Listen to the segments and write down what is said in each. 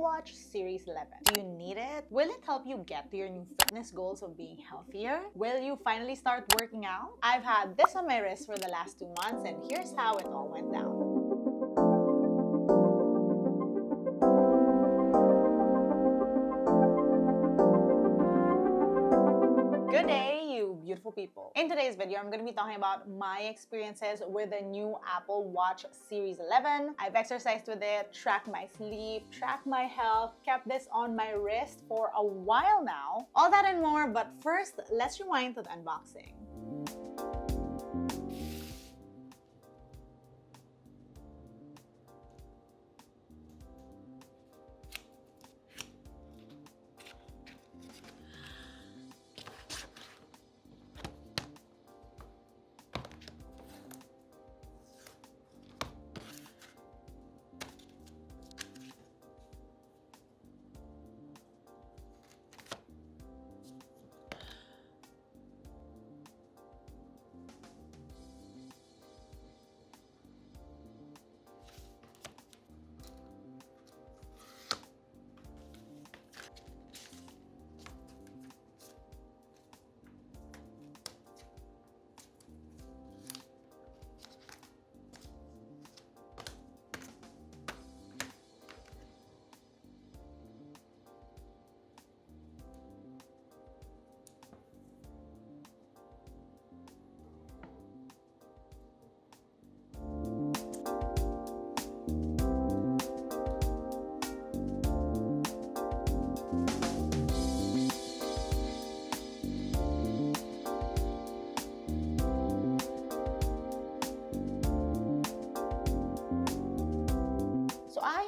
Apple Watch Series 11. Do you need it? Will it help you get to your new fitness goals of being healthier? Will you finally start working out? I've had this on my wrist for the last 2 months, and here's how it all went down. Good day, you beautiful people. In today's video, I'm going to be talking about my experiences with the new Apple Watch Series 11. I've exercised with it, tracked my sleep, tracked my health, kept this on my wrist for a while now. All that and more, but first, let's rewind to the unboxing.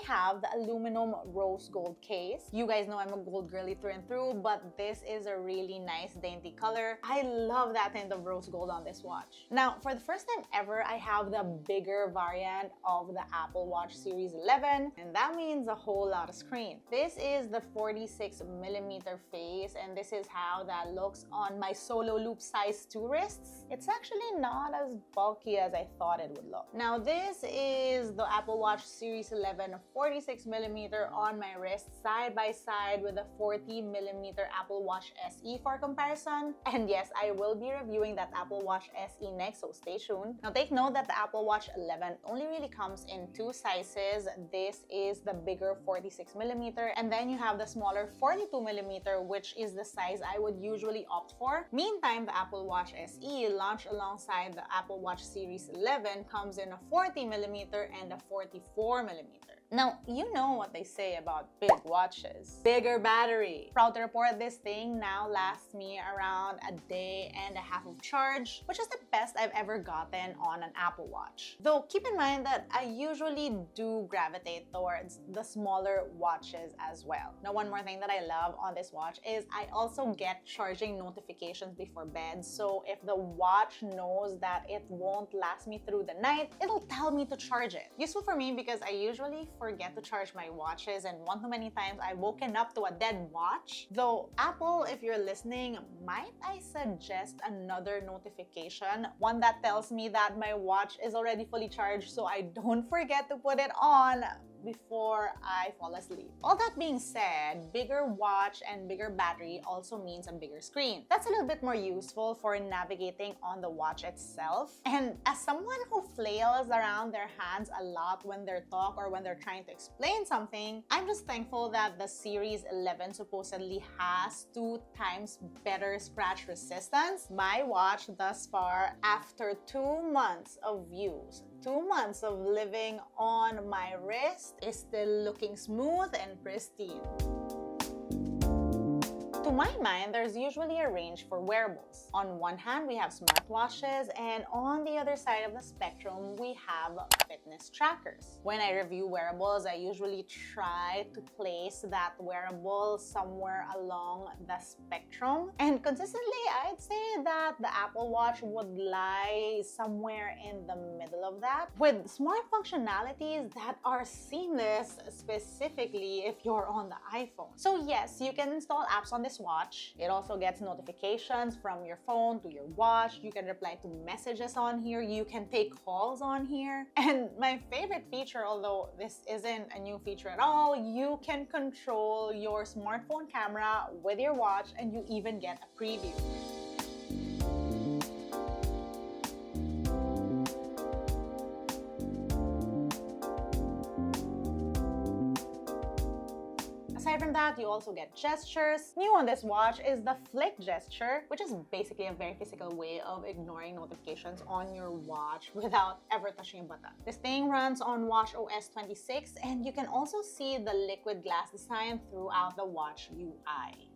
Have the aluminum rose gold case. You guys know I'm a gold girly through and through, but this is a really nice dainty color. I love that tint of rose gold on this watch. Now, for the first time ever, I have the bigger variant of the Apple Watch Series 11, and that means a whole lot of screen. This is the 46mm face, and this is how that looks on my solo loop size 2 wrists. It's actually not as bulky as I thought it would look. Now, this is the Apple Watch Series 11 46mm on my wrist, side by side with the 40mm Apple Watch SE for comparison. And yes, I will be reviewing that Apple Watch SE next, so stay tuned. Now take note that the Apple Watch 11 only really comes in 2 sizes. This is the bigger 46mm, and then you have the smaller 42mm, which is the size I would usually opt for. Meantime, the Apple Watch SE, launched alongside the Apple Watch Series 11, comes in a 40mm and a 44mm. Now, you know what they say about big watches. Bigger battery. Proud to report this thing now lasts me around a day and a half of charge, which is the best I've ever gotten on an Apple Watch. Though keep in mind that I usually do gravitate towards the smaller watches as well. Now, one more thing that I love on this watch is I also get charging notifications before bed. So if the watch knows that it won't last me through the night, it'll tell me to charge it. Useful for me because I usually forget to charge my watches, and one too many times I've woken up to a dead watch. Though Apple, if you're listening, might I suggest another notification, one that tells me that my watch is already fully charged so I don't forget to put it on before I fall asleep. All that being said, bigger watch and bigger battery also means a bigger screen. That's a little bit more useful for navigating on the watch itself. And as someone who flails around their hands a lot when they're talk or when they're trying to explain something, I'm just thankful that the Series 11 supposedly has 2 times better scratch resistance. My watch thus far, after 2 months of use, 2 months of living on my wrist, is still looking smooth and pristine. To my mind, there's usually a range for wearables. On one hand, we have smartwatches, and on the other side of the spectrum, we have fitness trackers. When I review wearables, I usually try to place that wearable somewhere along the spectrum. And consistently, I'd say that the Apple Watch would lie somewhere in the middle of that, with smart functionalities that are seamless, specifically if you're on the iPhone. So yes, you can install apps on this this watch. It also gets notifications from your phone to your watch. You can reply to messages on here. You can take calls on here. And my favorite feature, although this isn't a new feature at all, you can control your smartphone camera with your watch, and you even get a preview. Aside from that, you also get gestures. New on this watch is the flick gesture, which is basically a very physical way of ignoring notifications on your watch without ever touching a button. This thing runs on watchOS 26, and you can also see the liquid glass design throughout the watch UI.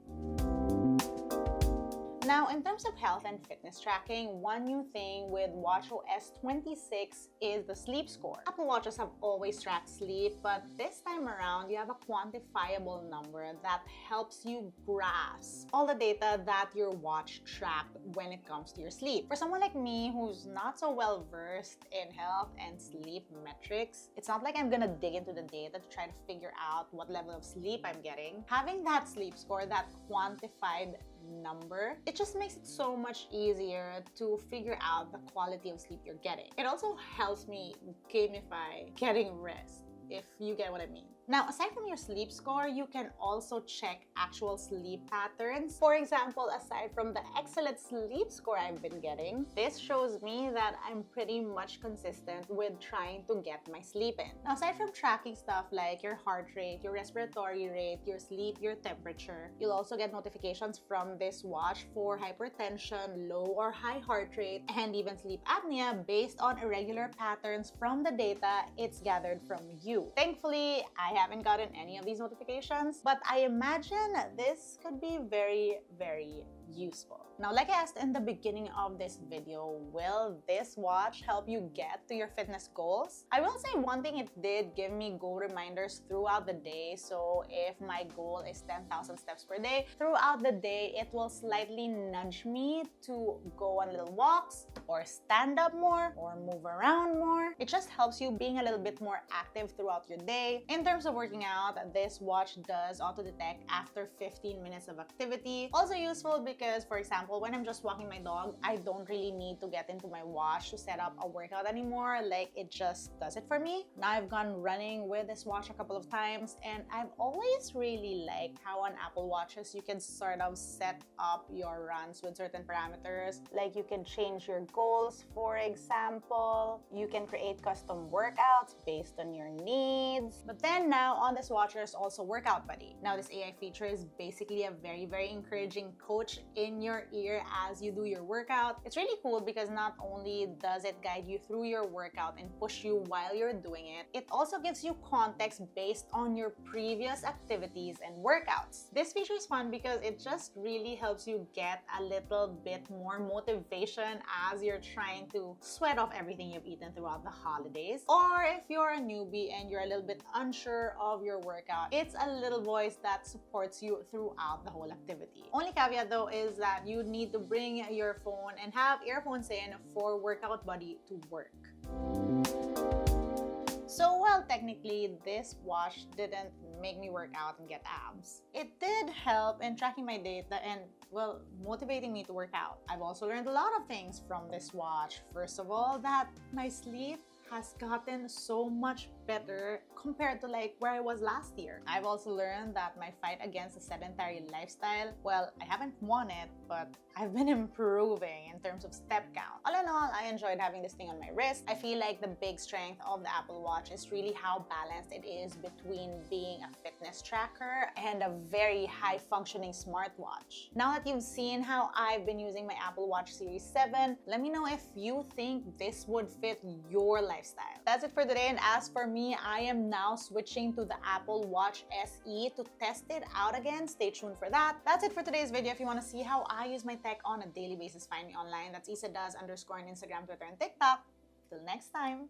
Now, in terms of health and fitness tracking, one new thing with watchOS 26 is the sleep score. Apple Watches have always tracked sleep, but this time around, you have a quantifiable number that helps you grasp all the data that your watch tracked when it comes to your sleep. For someone like me who's not so well versed in health and sleep metrics, it's not like I'm gonna dig into the data to try to figure out what level of sleep I'm getting. Having that sleep score, that quantified number, it just makes it so much easier to figure out the quality of sleep you're getting. It also helps me gamify getting rest, if you get what I mean. Now, aside from your sleep score, you can also check actual sleep patterns. For example, aside from the excellent sleep score I've been getting, this shows me that I'm pretty much consistent with trying to get my sleep in. Now, aside from tracking stuff like your heart rate, your respiratory rate, your sleep, your temperature, you'll also get notifications from this watch for hypertension, low or high heart rate, and even sleep apnea based on irregular patterns from the data it's gathered from you. Thankfully, I haven't gotten any of these notifications, but I imagine this could be very, very useful. Now, like I asked in the beginning of this video, will this watch help you get to your fitness goals? I will say one thing, it did give me goal reminders throughout the day. So if my goal is 10,000 steps per day, throughout the day, it will slightly nudge me to go on little walks or stand up more or move around more. It just helps you being a little bit more active throughout your day. In terms of working out, this watch does auto-detect after 15 minutes of activity. Also useful because, for example, when I'm just walking my dog, I don't really need to get into my watch to set up a workout anymore. Like, it just does it for me. Now, I've gone running with this watch a couple of times, and I've always really liked how on Apple Watches you can sort of set up your runs with certain parameters. Like, you can change your goals, for example. You can create custom workouts based on your needs. But then now on this watch, there's also Workout Buddy. Now, this AI feature is basically a very, very encouraging coach in your ear as you do your workout. It's really cool because not only does it guide you through your workout and push you while you're doing it, it also gives you context based on your previous activities and workouts. This feature is fun because it just really helps you get a little bit more motivation as you're trying to sweat off everything you've eaten throughout the holidays. Or if you're a newbie and you're a little bit unsure of your workout, it's a little voice that supports you throughout the whole activity. Only caveat though is that you need to bring your phone and have earphones in for Workout Buddy to work. So, well, technically, this watch didn't make me work out and get abs. It did help in tracking my data and, well, motivating me to work out. I've also learned a lot of things from this watch. First of all, that my sleep has gotten so much better compared to like where I was last year. I've also learned that my fight against a sedentary lifestyle, well, I haven't won it, but I've been improving in terms of step count. All in all, I enjoyed having this thing on my wrist. I feel like the big strength of the Apple Watch is really how balanced it is between being a fitness tracker and a very high functioning smartwatch. Now that you've seen how I've been using my Apple Watch Series 7, let me know if you think this would fit your lifestyle. That's it for today, and as for me, I am now switching to the Apple Watch SE to test it out again. Stay tuned for that. That's it for today's video. If you want to see how I use my tech on a daily basis, find me online. That's IsaDoes_ on Instagram, Twitter, and TikTok. Till next time.